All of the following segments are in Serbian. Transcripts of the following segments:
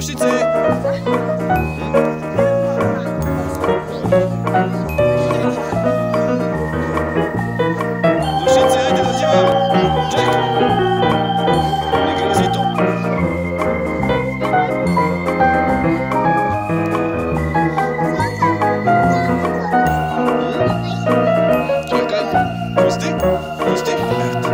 Dušice! Dušice, ajde dođi vamo! Jack! Ne grizi to! Čekaj, pusti, pusti, evo ti.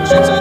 Čekaj.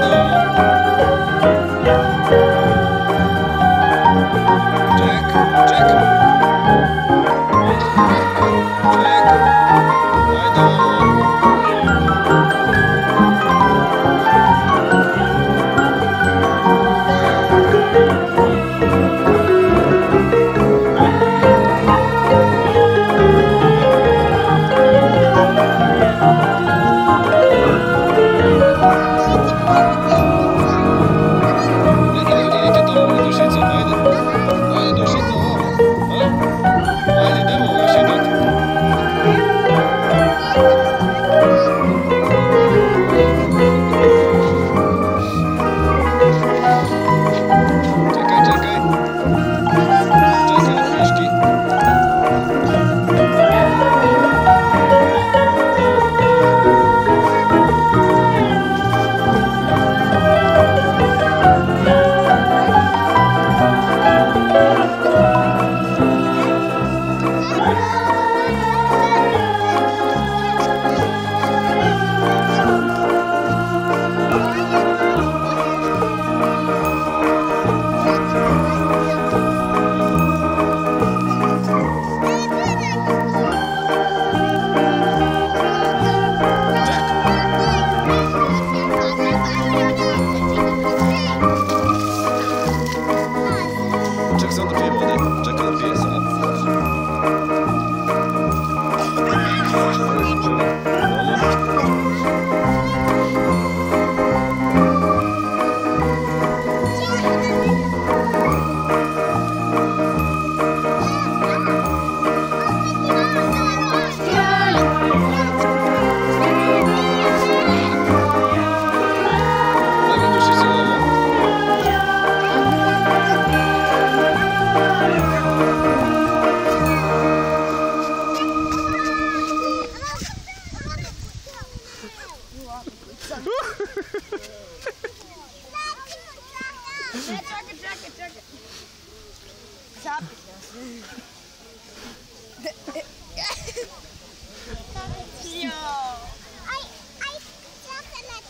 Zapit nas.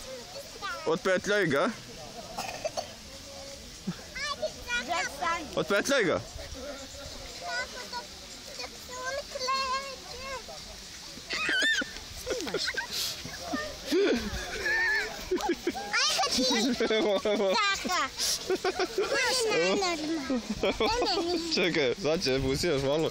Otpetljaj ga. Otpetljaj ga. Snimaš. Čekaj, sad će pusti još malo.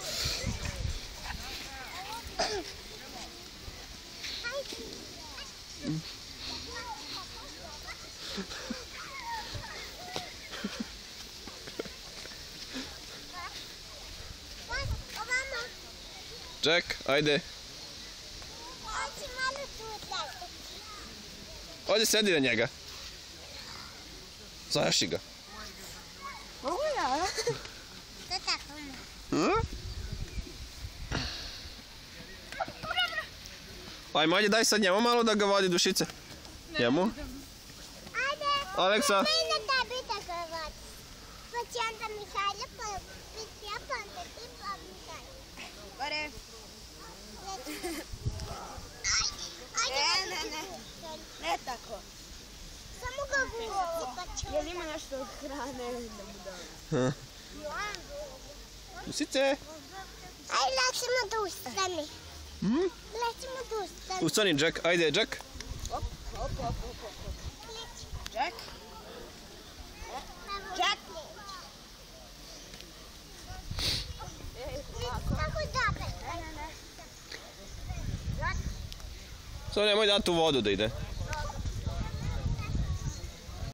Jack, ajde. Ovdje sedi na njega. Zajaši ga. Mogu ja? To tako. Ajde, daj sad njemu malo da ga vodi Dušice. Njemu. Ajde. Aleksa. Mene da bi da ga vodi. Pa će onda Mihajla, pa biti ja, pa onda ti, pa Mihajla. Gore. Ne tako. Samo ga vuci, pa će... Jel ima nešto od hrane da mu dam? Dušice. Ajde, lećemo da ustani. Lećemo da ustani. Ustani, Jack. Ajde, Jack. Op. Jack. Jack. Tako dobro. Samo nemoj dati u vodu da ide.